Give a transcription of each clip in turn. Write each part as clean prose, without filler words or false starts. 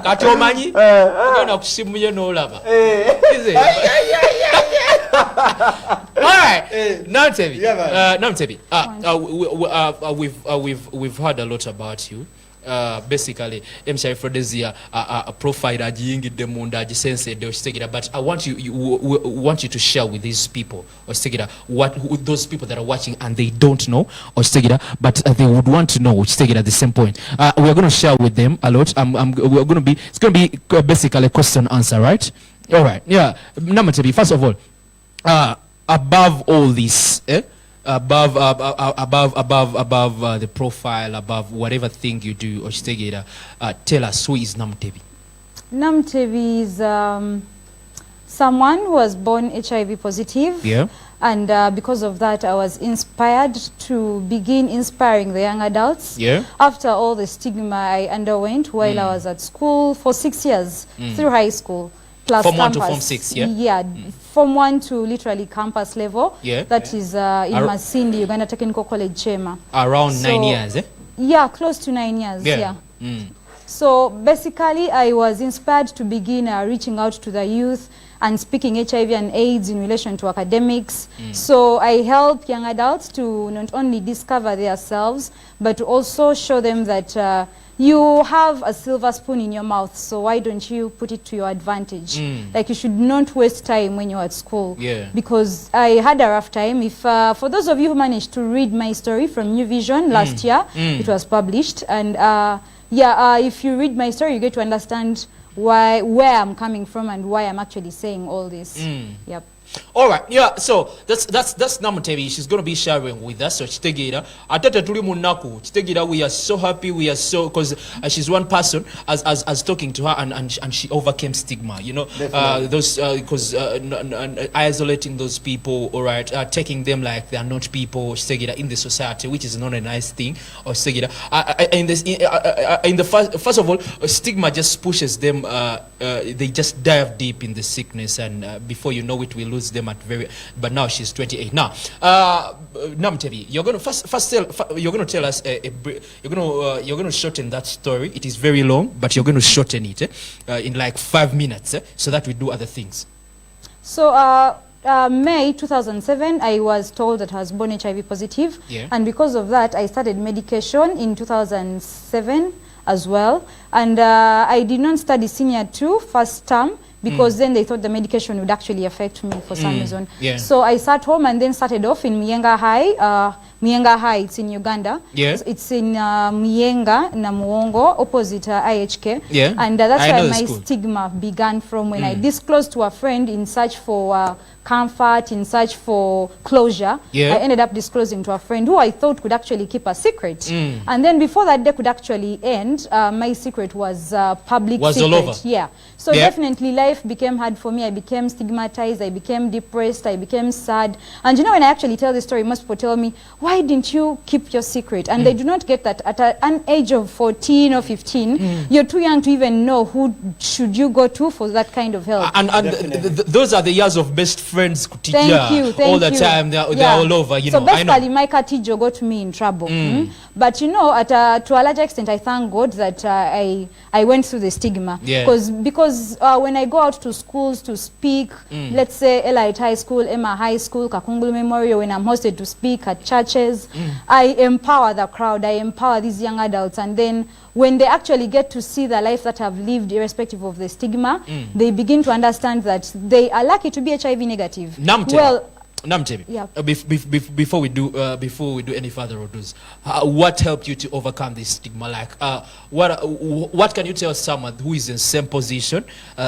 kati omanyi ogenda kusimuye n'olaba alright Namutebi we've heard a lot about you. Basically Frodezia a profile agiyingidde munda agisensede okitegera, but I want you to share with these people okitegera those people that are watching and they don't know okitegera, but they would want to know okitegera at the same point. We are going to share with them a lot. It's going to be basically a question answer, right? All right. Yeah, Namutebi, first of all, above all this, above the profile, above whatever thing you do, Ochitegera, tell us, who is Namutebi? Namutebi is someone who was born HIV positive. Yeah. And because of that, I was inspired to begin inspiring the young adults. Yeah. After all the stigma I underwent while I was at school for 6 years, through high school. Plus Form 1 campus. to Form 6, yeah? Yeah, Form 1 to literally campus level. Yeah. That is in Masindi, Uganda Technical College, Chema. Around 9 years, eh? Yeah, close to 9 years, yeah. Mm. So basically, I was inspired to begin reaching out to the youth and speaking HIV and AIDS in relation to academics. So I help young adults to not only discover themselves, but to also show them that you have a silver spoon in your mouth, so why don't you put it to your advantage? Like, you should not waste time when you're at school. Yeah. Because I had a rough time. If for those of you who managed to read my story from New Vision last year, it was published. And if you read my story, you get to understand where I'm coming from and why I'm actually saying all this. Yep. All right, yeah, so that's Namutebi. She's going to be sharing with us. So Chitegera, atata tuli munaku. Chitegera, we are so happy. We are so, because she's one person as talking to her and she overcame stigma. You know, those because isolating those people, all right, taking them like they are not people. Chitegera in the society, which is not a nice thing. Or Chitegera, in the first of all, stigma just pushes them. They just dive deep in the sickness, and before you know it, we lose them at but now she's 28 now. Namutebi, you're going to tell us you're going to shorten that story. It is very long, but you're going to shorten it in like 5 minutes so that we do other things. So May 2007, I was told that I was born HIV positive, and because of that I started medication in 2007 as well, and I did not study senior 2 first term, because then they thought the medication would actually affect me for some reason. Yeah. So I sat home and then started off in Mienga High. Mienga High, it's in Uganda. Yeah. It's in Mienga, Namuongo, opposite IHK. Yeah. And that's where my stigma began from, when I disclosed to a friend in search for comfort, in search for closure. Yeah. I ended up disclosing to a friend who I thought could actually keep a secret. And then before that day could actually end, my secret was public secret. All over. Yeah. So definitely life became hard for me. I became stigmatized. I became depressed. I became sad. And you know, when I actually tell this story, most people tell me, why didn't you keep your secret? And they do not get that at an age of 14 or 15, you're too young to even know who should you go to for that kind of help. And those are the years of best friends. Thank you. All the time. They're all over. You so know, basically, my Katijo got me in trouble. But you know, to a large extent, I thank God that I went through the stigma. Because when I go out to schools to speak, let's say Elite High School, Emma High School, Kakungulu Memorial, when I'm hosted to speak at churches, I empower the crowd, I empower these young adults, and then when they actually get to see the life that I've lived irrespective of the stigma, they begin to understand that they are lucky to be HIV negative. Namutebi, yeah. Before we do any further orders, what helped you to overcome this stigma? Like, what can you tell someone who is in the same position,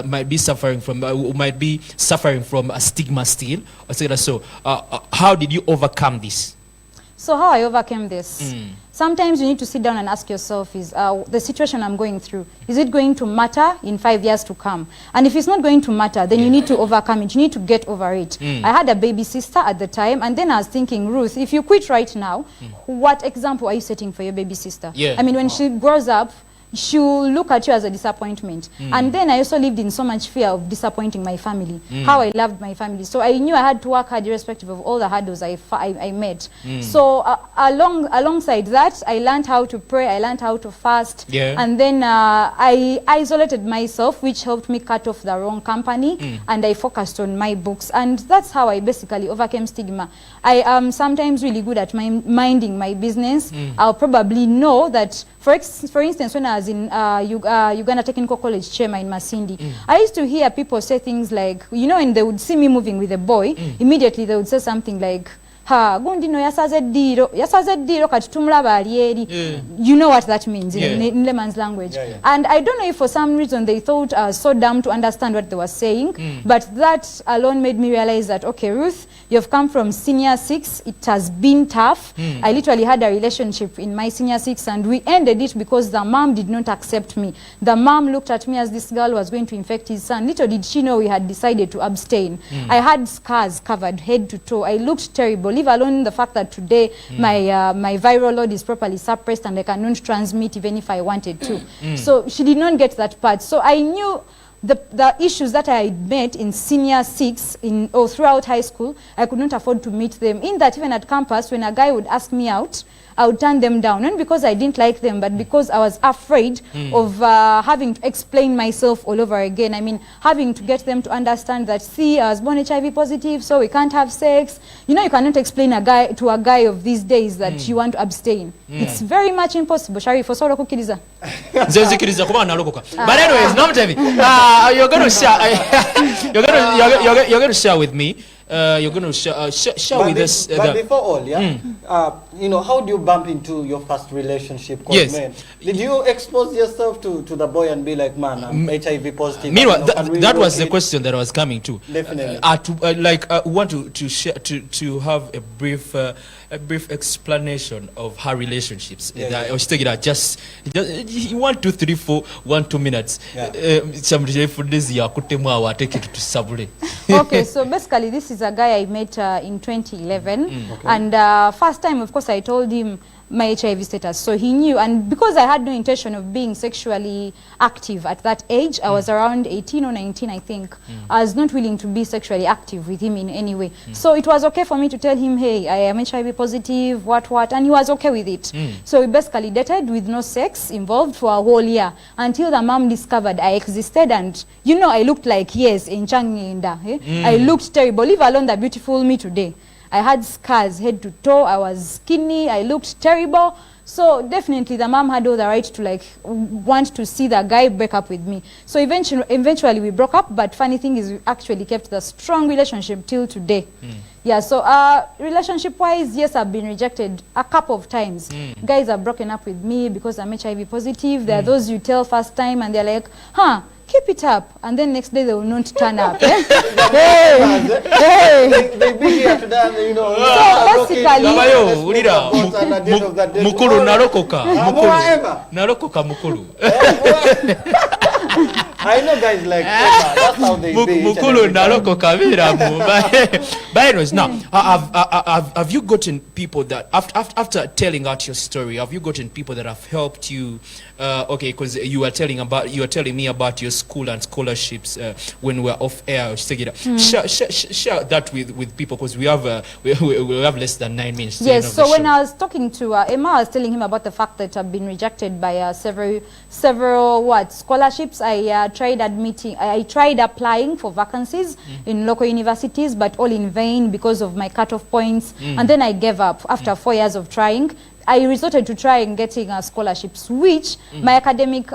might be suffering from a stigma still, etc. So, how did you overcome this? So how I overcame this? Sometimes you need to sit down and ask yourself, is the situation I'm going through, is it going to matter in 5 years to come? And if it's not going to matter, then you need to overcome it. You need to get over it. I had a baby sister at the time, and then I was thinking, Ruth, if you quit right now, what example are you setting for your baby sister? I mean, when she grows up, she'll look at you as a disappointment. And then I also lived in so much fear of disappointing my family, how I loved my family. So I knew I had to work hard irrespective of all the hurdles I met. So alongside that, I learned how to pray, I learned how to fast, and then I isolated myself, which helped me cut off the wrong company, and I focused on my books. And that's how I basically overcame stigma. I am sometimes really good at minding my business. I'll probably know that, for instance, when I was in Uganda Technical College, Chema in Masindi, I used to hear people say things like, you know, when they would see me moving with a boy, immediately they would say something like, ha, gundino yasaze diro katutumulaba alieri. You know what that means in layman's language. And I don't know if for some reason they thought I was so dumb to understand what they were saying, but that alone made me realize that, okay, Ruth, you've come from senior 6, it has been tough. I literally had a relationship in my senior 6 and we ended it because the mom did not accept me. The mom looked at me as this girl was going to infect his son. Little did she know we had decided to abstain. I had scars covered head to toe. I looked terrible. Leave alone the fact that today my viral load is properly suppressed and I cannot transmit even if I wanted to. So she did not get that part. So I knew the issues that I met in senior 6 or throughout high school, I could not afford to meet them. In that, even at campus, when a guy would ask me out, I would turn them down, not because I didn't like them, but because I was afraid of having to explain myself all over again. I mean, having to get them to understand that, see, I was born HIV positive, so we can't have sex. You know, you cannot explain to a guy of these days that you want to abstain. It's very much impossible. Shari, for solo kukiriza. But anyways, Namutebi, you're going to share with me. You're going to share with us. But before all, you know, how do you bump into your first relationship? Yes. Man, did you expose yourself to the boy and be like, man, I'm HIV positive? Meanwhile, that was the question that I was coming to. Definitely. Want to share, to have a brief explanation of her relationships. Just 1, 2, 3, 4, 1, 2 minutes. Okay, so basically this is a guy I met in 2011, and first time, of course, I told him my HIV status, so he knew. And because I had no intention of being sexually active at that age, I was around 18 or 19, I think. I was not willing to be sexually active with him in any way. So it was okay for me to tell him, hey, I am HIV positive, what, and he was okay with it. So we basically dated with no sex involved for a whole year until the mom discovered I existed, and you know, I looked like, yes, in Changinda. I looked terrible, leave alone the beautiful me today. I had scars head to toe, I was skinny, I looked terrible. So definitely the mom had all the right to like want to see the guy break up with me. So eventually we broke up, but funny thing is we actually kept the strong relationship till today. Yeah, so relationship wise, yes, I've been rejected a couple of times. Guys have broken up with me because I'm HIV positive. There are those you tell first time and they're like, huh, keep it up, and then next day they will not turn up. Hey, they be here to that, you know. So basically, mukulu narokoka mukulu. I know guys like that's how they be. Mukulu narokoka viramu. But anyways, now have you gotten people that after telling out your story, have you gotten people that have helped you? Okay, because you were telling me about your school and scholarships when we were off air. Share that with people, because we have less than 9 minutes. Yes. So when I was talking to Emma, I was telling him about the fact that I've been rejected by several scholarships. I tried applying for vacancies in local universities, but all in vain because of my cutoff points. And then I gave up after 4 years of trying. I resorted to trying getting scholarships, which my academic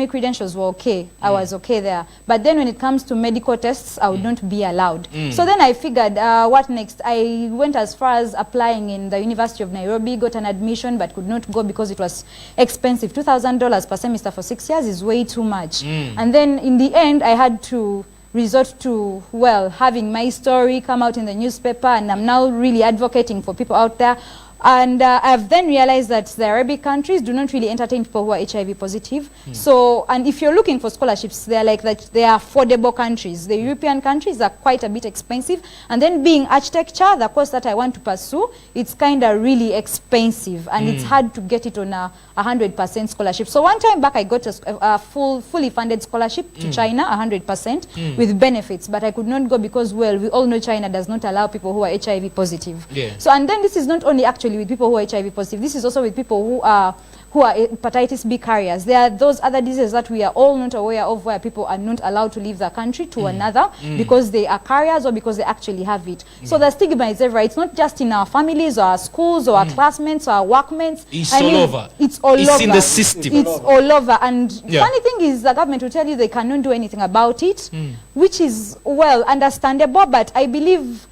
credentials were okay. I was okay there. But then when it comes to medical tests, I would not be allowed. So then I figured, what next? I went as far as applying in the University of Nairobi, got an admission, but could not go because it was expensive. $2,000 per semester for 6 years is way too much. And then in the end, I had to resort to, well, having my story come out in the newspaper, and I'm now really advocating for people out there. And I've then realized that the Arabic countries do not really entertain people who are HIV positive. So, and if you're looking for scholarships, they're like that. They are affordable countries. The European countries are quite a bit expensive. And then being architecture, the course that I want to pursue, it's kind of really expensive, and it's hard to get it on a 100% scholarship. So one time back, I got a fully funded scholarship to China, 100% with benefits, but I could not go because, well, we all know China does not allow people who are HIV positive. So, and then this is not only actually with people who are HIV positive, this is also with people who are hepatitis B carriers. There are those other diseases that we are all not aware of, where people are not allowed to leave the country to another because they are carriers or because they actually have it. So the stigma is everywhere. It's not just in our families or our schools or our classmates or our workmates. It's all over. It's all over. It's in the system. It's all over. And funny thing is, the government will tell you they cannot do anything about it, which is, well, understandable, but I believe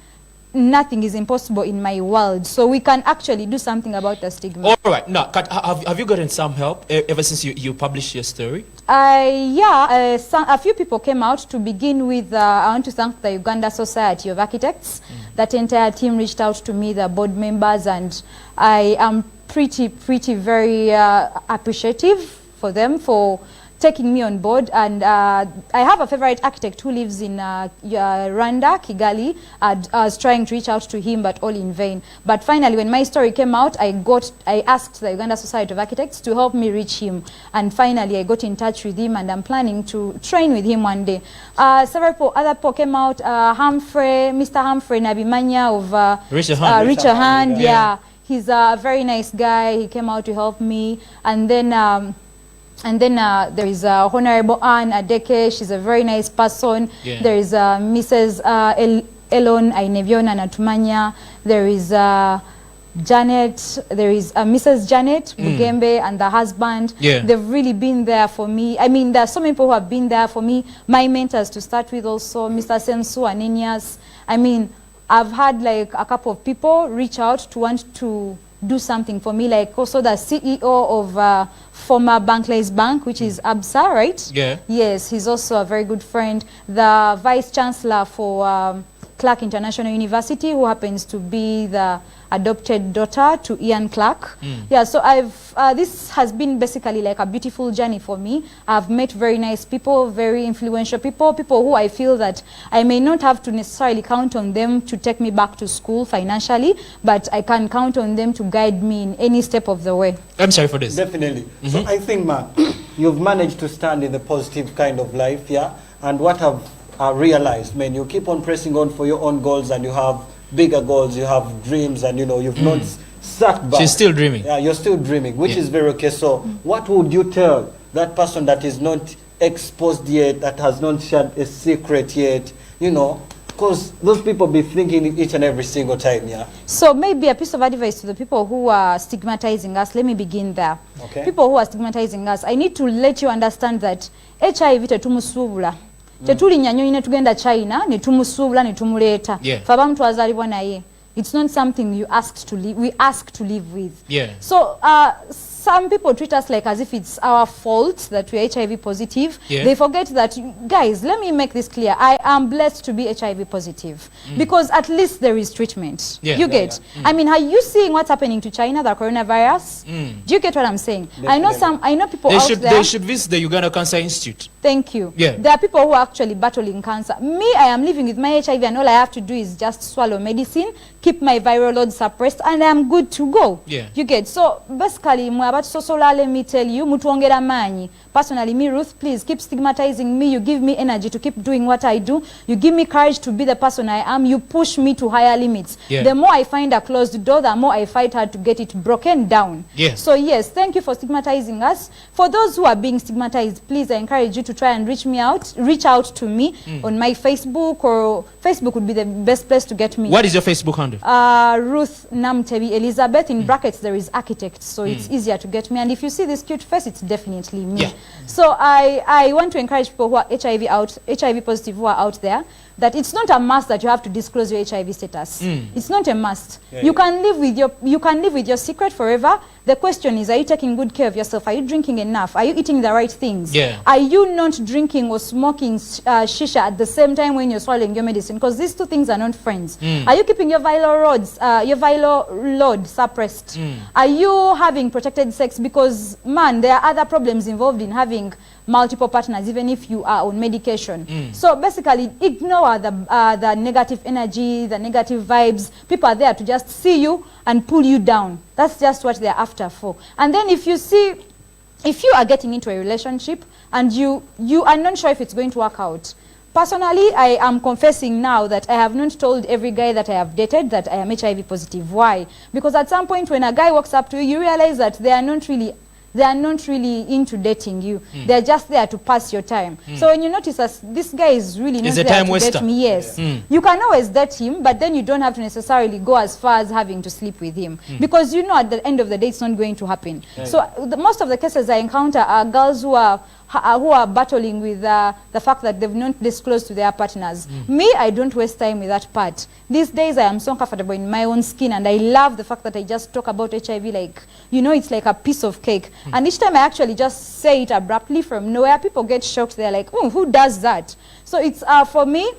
nothing is impossible in my world, so we can actually do something about the stigma. All right. Now, have you gotten some help ever since you published your story? A few people came out. To begin with, I want to thank the Uganda Society of Architects. That entire team reached out to me, the board members, and I am pretty very appreciative for them for taking me on board. And I have a favorite architect who lives in Rwanda, Kigali. I was trying to reach out to him, but all in vain. But finally, when my story came out, I asked the Uganda Society of Architects to help me reach him. And finally, I got in touch with him, and I'm planning to train with him one day. Several other people came out. Mr. Humphrey Nabimanya of Richer Hand. Yeah, he's a very nice guy. He came out to help me. And then there is Honorable Anne Adeke. She's a very nice person. There is Mrs. Elon Aineviona Natumanya. There is Janet. There is Mrs. Janet Bugembe and the husband. They've really been there for me. I mean, there are so many people who have been there for me. My mentors to start with also, Mr. Sensu Anenias. I mean, I've had like a couple of people reach out to want to do something for me, like also the CEO of former Barclays Bank, which is Absa, right? Yes, he's also a very good friend. The Vice Chancellor for Clark International University, who happens to be the adopted daughter to Ian Clark. Yeah, so this has been basically like a beautiful journey for me. I've met very nice people, very influential people who I feel that I may not have to necessarily count on them to take me back to school financially, but I can count on them to guide me in any step of the way. I'm sorry for this. Definitely. So I think, ma, you've managed to stand in the positive kind of life, and what I've realized, man, you keep on pressing on for your own goals, and you have bigger goals, you have dreams, and you've not sat back. She's still dreaming. Yeah, you're still dreaming, which is very okay. So what would you tell that person that is not exposed yet, that has not shared a secret yet, because those people be thinking each and every single time, So maybe a piece of advice to the people who are stigmatizing us. Let me begin there. People who are stigmatizing us, I need to let you understand that HIV tetumusubula. Tetuli nyanyo ine tugenda China, netumusubula netumuleta. Faba mtu azalibwa naye. It's not something we ask to live with. So some people treat us like as if it's our fault that we're HIV positive. They forget that, guys, let me make this clear. I am blessed to be HIV positive because at least there is treatment. You get? I mean, are you seeing what's happening to China, the coronavirus? Do you get what I'm saying? Definitely. I know people out there. They should visit the Uganda Cancer Institute. Thank you. There are people who are actually battling cancer. Me, I am living with my HIV, and all I have to do is just swallow medicine, keep my viral load suppressed, and I'm good to go. You get? So basically, let me tell you, mutuongera manyi. Personally, me, Ruth, please keep stigmatizing me. You give me energy to keep doing what I do. You give me courage to be the person I am. You push me to higher limits. The more I find a closed door, the more I fight hard to get it broken down. So yes, thank you for stigmatizing us. For those who are being stigmatized, please, I encourage you to try and reach out to me on my Facebook, or Facebook would be the best place to get me. What is your Facebook handle? Ruth Namutebi Elizabeth. In brackets, there is architect, so it's easier to to get me. And if you see this cute face, it's definitely me. Yeah. So I want to encourage people who are HIV positive, who are out there, that it's not a must that you have to disclose your HIV status. It's not a must. Yeah, you can live with your secret forever. The question is, are you taking good care of yourself? Are you drinking enough? Are you eating the right things? Yeah. Are you not drinking or smoking shisha at the same time when you're swallowing your medicine? Because these two things are not friends. Are you keeping your viral load suppressed? Are you having protected sex? Because, man, there are other problems involved in having multiple partners, even if you are on medication. So basically, ignore the negative energy, the negative vibes. People are there to just see you and pull you down. That's just what they're after for. And then if you are getting into a relationship and you are not sure if it's going to work out, personally, I am confessing now that I have not told every guy that I have dated that I am HIV positive. Why? Because at some point when a guy walks up to you, you realize that they are not really into dating you. They're just there to pass your time. So when you notice this guy is really not there to date me, yes, you can always date him, but then you don't have to necessarily go as far as having to sleep with him, because you know at the end of the day it's not going to happen. So most of the cases I encounter are girls who are battling with the fact that they've not disclosed to their partners. Me, I don't waste time with that part. These days I am so comfortable in my own skin, and I love the fact that I just talk about HIV like, you know, it's like a piece of cake. And each time I actually just say it abruptly from nowhere, people get shocked. They're like, oh, who does that? So it's, for me,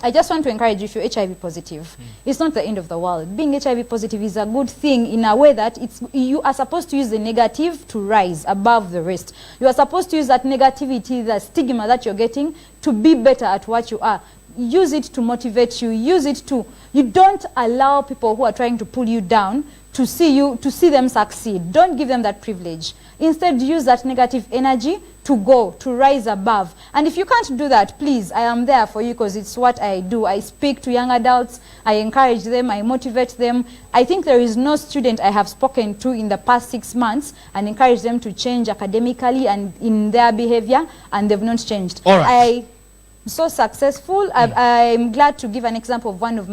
I just want to encourage you, if you're HIV positive, it's not the end of the world. Being HIV positive is a good thing in a way that you are supposed to use the negative to rise above the rest. You are supposed to use that negativity, the stigma that you're getting, to be better at what you are. Use it to motivate you. Use it to, you don't allow people who are trying to pull you down to see them succeed. Don't give them that privilege. Instead, use that negative energy to rise above. And if you can't do that, please, I am there for you, because it's what I do. I speak to young adults, I encourage them, I motivate them. I think there is no student I have spoken to in the past 6 months and encouraged them to change academically and in their behavior, and they've not changed. All right. I'm so successful. I'm glad to give an example of one of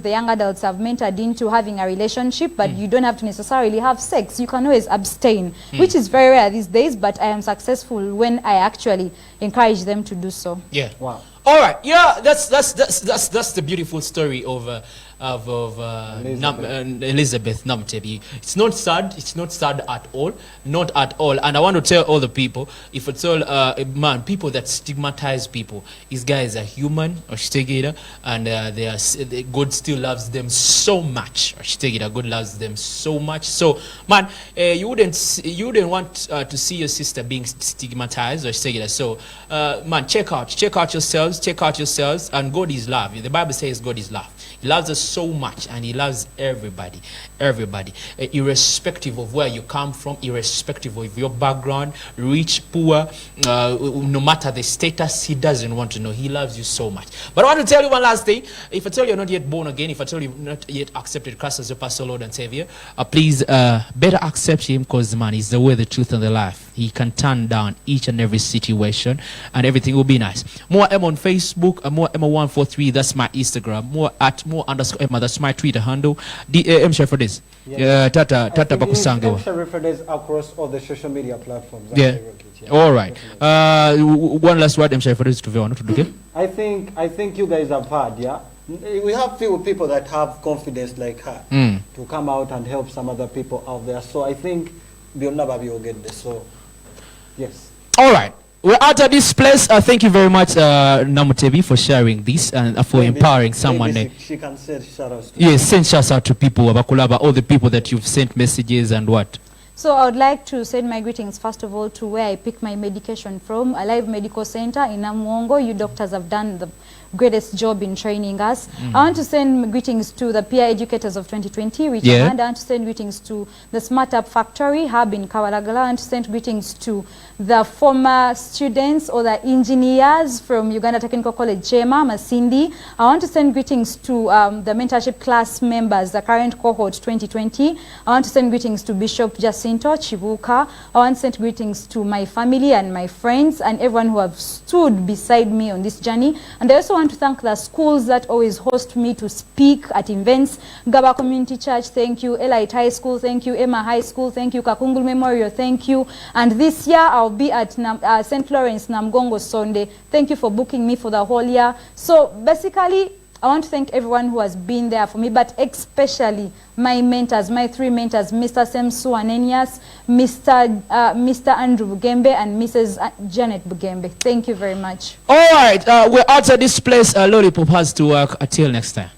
the young adults I've mentored into having a relationship, but you don't have to necessarily have sex. You can always abstain, which is very rare these days, but I am successful when I actually encourage them to do so. Yeah. Wow. All right. Yeah, that's the beautiful story of Elizabeth Namutebi. It's not sad. It's not sad at all. Not at all. And I want to tell all the people, if it's all man, people that stigmatize people, these guys are human, and God still loves them so much. God loves them so much. So, man, you wouldn't want to see your sister being stigmatized, so man, check out yourselves, and God is love. The Bible says God is love. He loves us so much, and he loves everybody, irrespective of where you come from, irrespective of your background, rich, poor, no matter the status. He doesn't want to know. He loves you so much. But I want to tell you one last thing. If I tell you you're not yet born again, if I tell you you've not yet accepted Christ as your personal Lord and Savior, please better accept him, because, man, he's the way, the truth, and the life. He can turn down each and every situation, and everything will be nice. More M on Facebook, more Emma143, that's my Instagram. More _Emma, that's my Twitter handle. M share for this. Yeah. Tata Bakusango. Share for this across all the social media platforms. Yeah. All right. One last word, M share for this to Veon. Okay. I think you guys have heard, yeah. We have few people that have confidence like her to come out and help some other people out there. So I think we'll never be get this. So yes. All right. We're out of this place. Thank you very much, Namutebi, for sharing this and for empowering someone. She can send shout outs to yes, send shout out to people, Abakulaba, all the people that you've sent messages and what. So I would like to send my greetings, first of all, to where I pick my medication from, Alive Medical Center in Namuongo. You doctors have done the greatest job in training us. I want to send greetings to the peer educators of 2020, which I want to send greetings to the Smart Up Factory Hub in Kawalagala. I want to send greetings to the former students or the engineers from Uganda Technical College, Chema, Masindi. I want to send greetings to the mentorship class members, the current cohort 2020. I want to send greetings to Bishop Jacinto Chibuka. I want to send greetings to my family and my friends and everyone who have stood beside me on this journey. And I also want want to thank the schools that always host me to speak at events. Gaba Community Church, thank you. Elite High School, thank you. Emma High School, thank you. Kakungulu Memorial, thank you. And this year I'll be at St. Lawrence Namgongo Sunday. Thank you for booking me for the whole year. So basically, I want to thank everyone who has been there for me, but especially my mentors, my 3 mentors, Mr. Semsu Anenias, Mr. Andrew Bugembe, and Mrs. Janet Bugembe. Thank you very much. All right, we're out of this place. Lollipop has to work. Until next time.